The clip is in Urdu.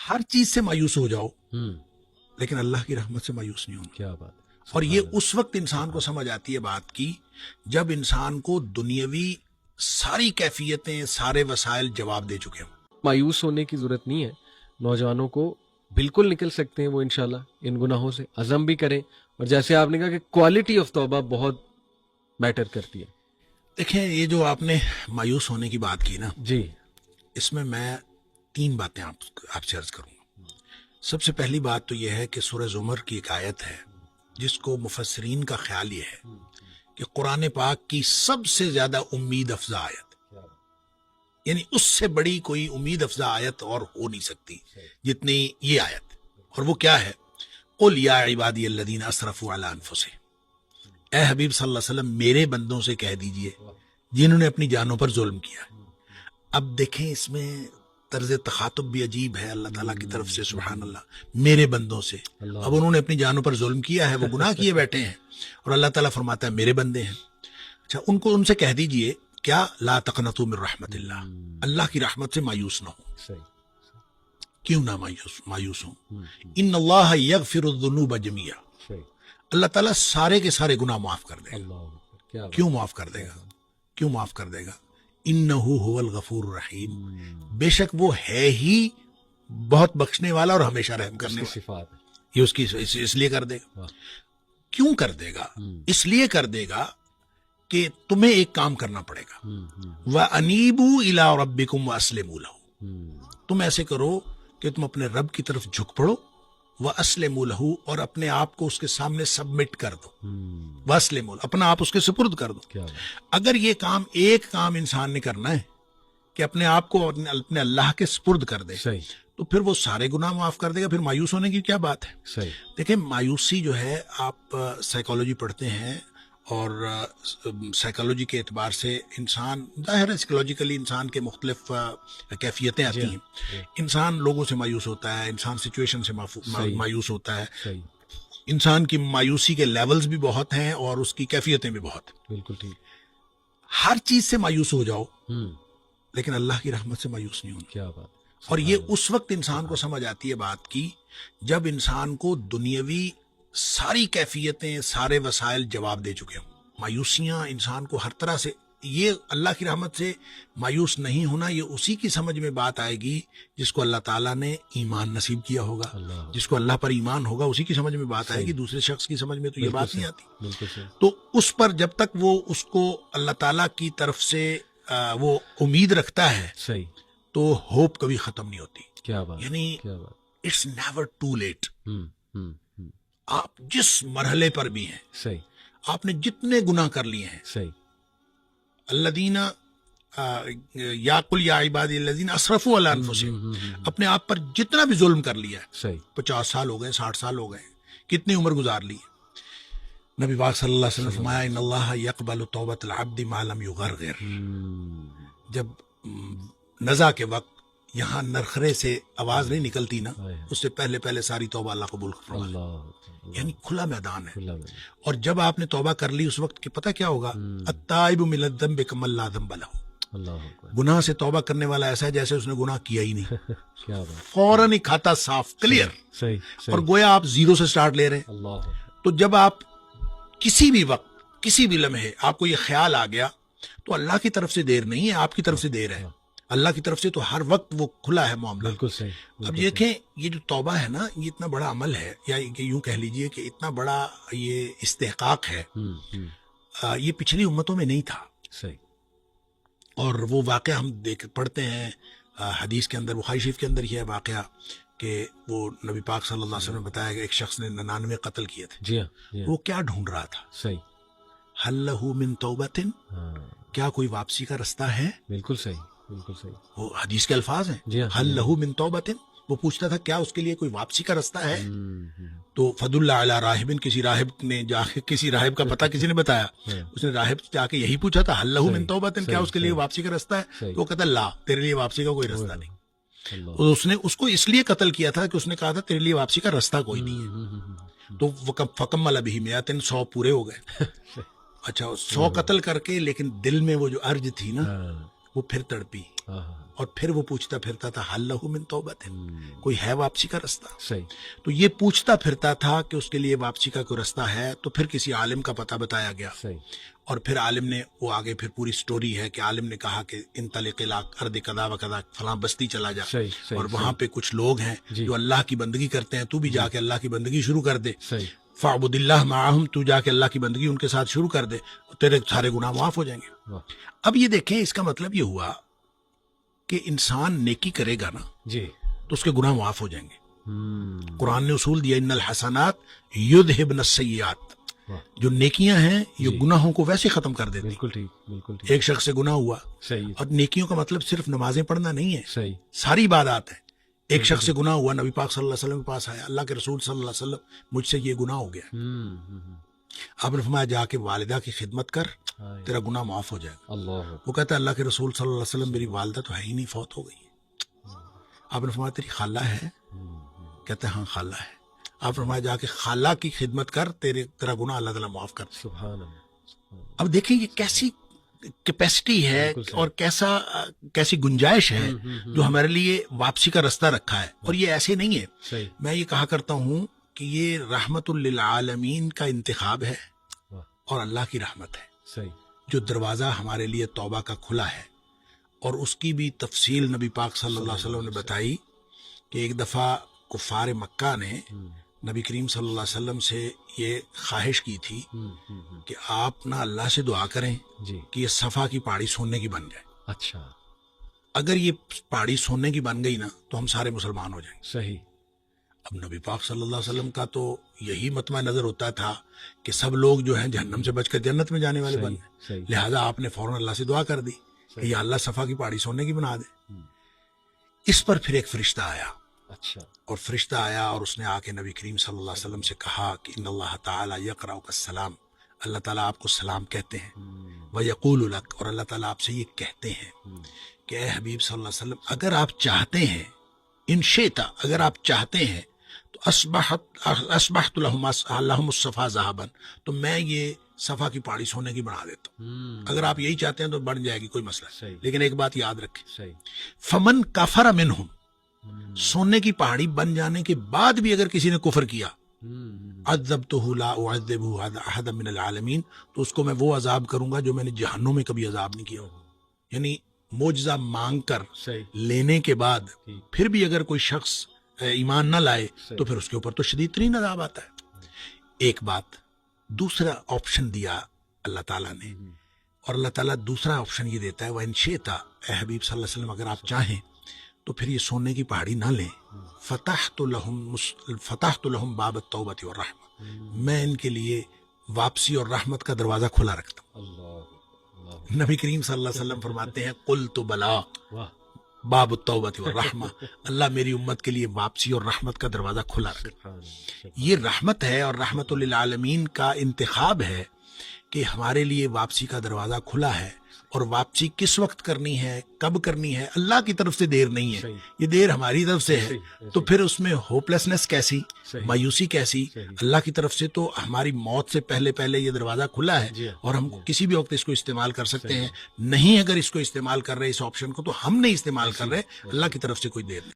ہر چیز سے مایوس ہو جاؤ لیکن اللہ کی رحمت سے مایوس نہیں ہونا. کیا بات. اور یہ اس وقت انسان کو سمجھ آتی ہے بات کی جب انسان کو دنیاوی ساری کیفیتیں سارے وسائل جواب دے چکے ہوں. مایوس ہونے کی ضرورت نہیں ہے. نوجوانوں کو بالکل نکل سکتے ہیں وہ انشاءاللہ ان گناہوں سے. عزم بھی کریں اور جیسے آپ نے کہا کہ کوالٹی آف توبہ بہت میٹر کرتی ہے. دیکھیں یہ جو آپ نے مایوس ہونے کی بات کی نا, جی اس میں 3 باتیں آپ سے عرض کروں گا. سب سے پہلی بات تو یہ ہے کہ سورہ زمر کی ایک آیت ہے جس کو مفسرین کا خیال یہ ہے کہ قرآن پاک کی سب سے زیادہ امید افزا آیت, یعنی اس سے بڑی کوئی امید افزا آیت اور ہو نہیں سکتی جتنی یہ آیت. اور وہ کیا ہے؟ قل یا عبادی الذین اسرفوا علی انفسہم, اے حبیب صلی اللہ علیہ وسلم میرے بندوں سے کہہ دیجئے جنہوں نے اپنی جانوں پر ظلم کیا. اب دیکھیں اس میں طرز تخاطب بھی عجیب ہے اللہ تعالیٰ کی طرف سے. سبحان اللہ, میرے بندوں سے. اب انہوں نے اپنی جانوں پر ظلم کیا ہے, وہ گناہ کیے بیٹھے ہیں اور اللہ تعالیٰ فرماتا ہے میرے بندے ہیں. اچھا ان سے کہہ دیجئے کیا لا تقنطوا من رحمت اللہ, اللہ کی رحمت سے مایوس نہ ہو. کیوں نہ مایوس ہوں؟ ان اللہ یغفر الذنوب جميعا, اللہ تعالیٰ سارے کے سارے گناہ معاف کر دے گا. کیوں معاف کر دے گا؟ کیوں معاف کر دے گا؟ انہ هو الغفور الرحیم, بے شک وہ ہے ہی بہت بخشنے والا اور ہمیشہ رحم کرنے والا. یہ اس کی اس لیے کر دے گا. کیوں کر دے گا؟ اس لیے کر دے گا کہ تمہیں ایک کام کرنا پڑے گا. وَأَنِيبُوا إِلَىٰ رَبِّكُمْ وَأَسْلِمُوا لَهُ, تم ایسے کرو کہ تم اپنے رب کی طرف جھک پڑو. وَأَسْلِمُوا لَهُ, اور اپنے آپ کو اس کے سامنے سبمٹ کر دو. وَأَسْلِمُوا, اپنا آپ اس کے سپرد کر دو. اگر یہ کام ایک کام انسان نے کرنا ہے کہ اپنے آپ کو اپنے اللہ کے سپرد کر دے تو پھر وہ سارے گناہ معاف کر دے گا. پھر مایوس ہونے کی کیا بات ہے؟ دیکھیں مایوسی جو ہے, آپ سائیکالوجی پڑھتے ہیں اور سائیکالوجی کے اعتبار سے انسان ظاہر ہے سائیکالوجیکلی انسان کے مختلف کیفیتیں آتی ہیں. انسان لوگوں سے مایوس ہوتا ہے, انسان سچویشن سے مایوس ہوتا ہے. انسان کی مایوسی کے لیولز بھی بہت ہیں اور اس کی کیفیتیں بھی بہت. بالکل ٹھیک. ہر چیز سے مایوس ہو جاؤ لیکن اللہ کی رحمت سے مایوس نہیں ہونا. کیا بات. اور یہ اس وقت انسان کو سمجھ آتی ہے بات کی جب انسان کو دنیاوی ساری کیفیتیں سارے وسائل جواب دے چکے ہوں. مایوسیاں انسان کو ہر طرح سے, یہ اللہ کی رحمت سے مایوس نہیں ہونا, یہ اسی کی سمجھ میں بات آئے گی جس کو اللہ تعالیٰ نے ایمان نصیب کیا ہوگا. جس کو اللہ پر ایمان ہوگا اسی کی سمجھ میں بات آئے گی. دوسرے شخص کی سمجھ میں تو یہ بات نہیں آتی. تو اس پر جب تک وہ اس کو اللہ تعالیٰ کی طرف سے وہ امید رکھتا ہے تو ہوپ کبھی ختم نہیں ہوتی. کیا بات. یعنی اٹس نیور ٹو لیٹ. آپ جس مرحلے پر بھی ہیں, آپ نے جتنے گناہ کر لیے ہیں, الذین یا قل یا عبادی الذین اسرفوا علی انفسہم, اپنے آپ پر جتنا بھی ظلم کر لیا ہے, 50 سال ہو گئے, 60 سال ہو گئے, کتنی عمر گزار لی ہے. نبی پاک صلی اللہ علیہ وسلم نے فرمایا ان اللہ یقبل توبۃ العبد ما لم یغرغر. جب نزا کے وقت یہاں نرخرے سے آواز نہیں نکلتی نا, اس سے پہلے ساری توبہ اللہ قبول فرما. یعنی کھلا میدان ہے. اور جب آپ نے توبہ کر لی اس وقت کہ پتہ کیا ہوگا, التائب من الذنب کمن لا ذنب لہ. گناہ سے توبہ کرنے والا ایسا ہے جیسے اس نے گناہ کیا ہی نہیں. فوراً ہی کھاتا صاف, کلیئر. اور گویا آپ زیرو سے سٹارٹ لے رہے ہیں. تو جب آپ کسی بھی وقت کسی بھی لمحے آپ کو یہ خیال آ گیا تو اللہ کی طرف سے دیر نہیں ہے, آپ کی طرف سے دیر ہے. اللہ کی طرف سے تو ہر وقت وہ کھلا ہے معاملہ. بالکل صحیح. اب دیکھیں یہ جو توبہ ہے نا, یہ اتنا بڑا عمل ہے, یا یوں کہہ لیجئے کہ اتنا بڑا یہ استحقاق ہے, یہ پچھلی امتوں میں نہیں تھا. صحیح. اور وہ واقعہ ہم پڑھتے ہیں حدیث کے اندر, بخاری شریف کے اندر یہ ہے واقعہ کہ وہ نبی پاک صلی اللہ علیہ وسلم نے بتایا کہ ایک شخص نے 99 قتل کیے تھے. جی ہاں. وہ کیا ڈھونڈ رہا تھا؟ صحیح. حل لہ من توبۃ, کیا کوئی واپسی کا رستہ ہے؟ بالکل صحیح. بالکل صحیح. وہ حدیث کے الفاظ ہیں, حل لہ من توبۃ. وہ پوچھتا تھا کیا اس کے لیے کوئی واپسی کا رستہ ہے؟ تو فد اللہ علی راہب, کسی راہب نے جا کے, کسی راہب کا پتہ کسی نے بتایا, اس نے راہب جا کے یہی پوچھا تھا حل لہ من توبۃ, کیا اس کے لیے واپسی کا رستہ ہے؟ تو وہ کہتا لا, تیرے لیے واپسی کا کوئی رستہ نہیں. اس نے اس کو اس لیے قتل کیا تھا کہ اس نے کہا تھا تیرے لیے واپسی کا رستہ کوئی نہیں ہے. تو فکمل بہ مئۃ, 100 پورے ہو گئے. اچھا 100 قتل کر کے, لیکن دل میں وہ جو ارج تھی نا وہ پھر تڑپی اور پھر وہ پوچھتا پھرتا تھا حل لہو من توبت، کوئی ہے واپسی کا رستہ؟ صحیح. تو یہ پوچھتا پھرتا تھا کہ اس کے لیے واپسی کا کوئی رستہ ہے. تو پھر کسی عالم کا پتہ بتایا گیا صحیح. اور پھر عالم نے وہ آگے پھر پوری سٹوری ہے کہ عالم نے کہا کہ انطلق الی ارض کذا و کذا، فلاں بستی چلا جا صحیح. صحیح. اور وہاں پہ کچھ لوگ ہیں جی. جو اللہ کی بندگی کرتے ہیں، تو بھی جا کے اللہ کی بندگی شروع کر دے. صحیح. فاعبد اللہ معہم، تو جا کے اللہ کی بندگی ان کے ساتھ شروع کر دے، تیرے سارے گناہ معاف ہو جائیں گے. واہ. اب یہ دیکھیں، اس کا مطلب یہ ہوا کہ انسان نیکی کرے گا نا جی. تو اس کے گناہ معاف ہو جائیں گے. قرآن نے اصول دیا ان الحسنات یذہبن السیئات، واہ. جو نیکیاں ہیں یہ جی. گناہوں کو ویسے ختم کر دیتی. بالکل ٹھیک، بالکل ٹھیک. ایک شخص سے گناہ ہوا، صحیح. اور نیکیوں کا مطلب صرف نمازیں پڑھنا نہیں ہے، صحیح. ساری عبادات ہے. ایک شخص سے گناہ ہوا، نبی پاک صلی اللہ علیہ وسلم کے پاس آیا، اللہ کے رسول صلی اللہ علیہ وسلم مجھ سے یہ گناہ ہو گیا. آپ نے فرمایا جا کے والدہ کی خدمت کر، تیرا گناہ معاف ہو جائے گا. اللہ. وہ کہتا ہے اللہ کے رسول صلی اللہ علیہ وسلم میری والدہ تو ہے ہی نہیں، فوت ہو گئی ہے. آپ نے فرمایا تیری خالہ ہے؟ کہتے ہیں ہاں خالہ ہے. آپ نے فرمایا جا کے خالہ کی خدمت کر، تیرا گناہ اللہ تعالیٰ معاف کر دے. سبحان اللہ. اب دیکھیں یہ کیسی کیپیسٹی ہے اور کیسی گنجائش ہے جو ہمارے لیے واپسی کا رستہ رکھا ہے. اور یہ ایسے نہیں ہے. صحیح. میں یہ کہا کرتا ہوں کہ یہ رحمت للعالمین کا انتخاب ہے اور اللہ کی رحمت ہے. صحیح. جو دروازہ ہمارے لیے توبہ کا کھلا ہے، اور اس کی بھی تفصیل نبی پاک صلی اللہ علیہ وسلم نے بتائی کہ ایک دفعہ کفار مکہ نے نبی کریم صلی اللہ علیہ وسلم سے یہ خواہش کی تھی کہ آپ نہ اللہ سے دعا کریں جی. کہ یہ صفا کی پہاڑی سونے کی بن جائے. اچھا. اگر یہ پہاڑی سونے کی بن گئی نا تو ہم سارے مسلمان ہو جائیں گے. صحیح. اب نبی پاک صلی اللہ علیہ وسلم کا تو یہی مطمع نظر ہوتا تھا کہ سب لوگ جو ہیں جہنم سے بچ کر جنت میں جانے والے بن گئے. صحیح. لہٰذا آپ نے فوراً اللہ سے دعا کر دی کہ یا اللہ صفا کی پہاڑی سونے کی بنا دے. اس پر پھر ایک فرشتہ آیا. اچھا. اور فرشتہ آیا اور اس نے آ کے نبی کریم صلی اللہ علیہ وسلم سے کہا کہ ان اللہ تعالیٰ یقرأک السلام، اللہ تعالیٰ آپ کو سلام کہتے ہیں. وَيَقُولُ لَكَ، اور اللہ تعالیٰ آپ سے یہ کہتے ہیں کہ اے حبیب صلی اللہ علیہ وسلم، اگر آپ چاہتے ہیں، ان شئتا، اگر آپ چاہتے ہیں تو اصبحت لہم الصفا ذهبا، تو میں یہ صفا کی پہاڑی سونے کی بنا دیتا ہوں. اگر آپ یہی چاہتے ہیں تو بن جائے گی، کوئی مسئلہ نہیں. صحیح. لیکن ایک بات یاد رکھیں، صحیح. فمن کفر منہم، سونے کی پہاڑی بن جانے کے بعد بھی اگر کسی نے کفر کیا، عذبتہ لا اعذبہ احدا من العالمین، تو اس کو میں وہ عذاب کروں گا جو میں نے جہنم میں کبھی عذاب نہیں کیا. یعنی معجزہ مانگ کر صحیح. لینے کے بعد پھر بھی اگر کوئی شخص ایمان نہ لائے تو پھر اس کے اوپر تو شدید ترین عذاب آتا ہے. ایک بات، دوسرا آپشن دیا اللہ تعالیٰ نے، اور اللہ تعالیٰ دوسرا آپشن یہ دیتا ہے وَإِن شِئْتَ، اے حبیب صلی اللہ علیہ وسلم اگر آپ چاہیں تو پھر یہ سونے کی پہاڑی نہ لیں. فتحت لہم باب التوبۃ والرحمہ، میں ان کے لیے واپسی اور رحمت کا دروازہ کھلا رکھتا ہوں. اللہ. نبی کریم صلی اللہ علیہ وسلم فرماتے ہیں قلت بلا واہ. باب التوبۃ والرحمہ، اللہ میری امت کے لیے واپسی اور رحمت کا دروازہ کھلا رکھتا. سبحان اللہ. یہ رحمت ہے اور رحمت للعالمین کا انتخاب ہے کہ ہمارے لیے واپسی کا دروازہ کھلا ہے. اور واپسی کس وقت کرنی ہے، کب کرنی ہے، اللہ کی طرف سے دیر نہیں ہے، صحیح. یہ دیر ہماری طرف سے ہے. صحیح. تو پھر اس میں ہوپلیسنس کیسی، صحیح. مایوسی کیسی؟ صحیح. اللہ کی طرف سے تو ہماری موت سے پہلے یہ دروازہ کھلا ہے، جی ہاں. اور ہم کسی بھی وقت اس کو استعمال کر سکتے ہیں. نہیں اگر اس کو استعمال کر رہے اس آپشن کو، تو ہم نہیں استعمال کر رہے، اللہ کی طرف سے کوئی دیر نہیں.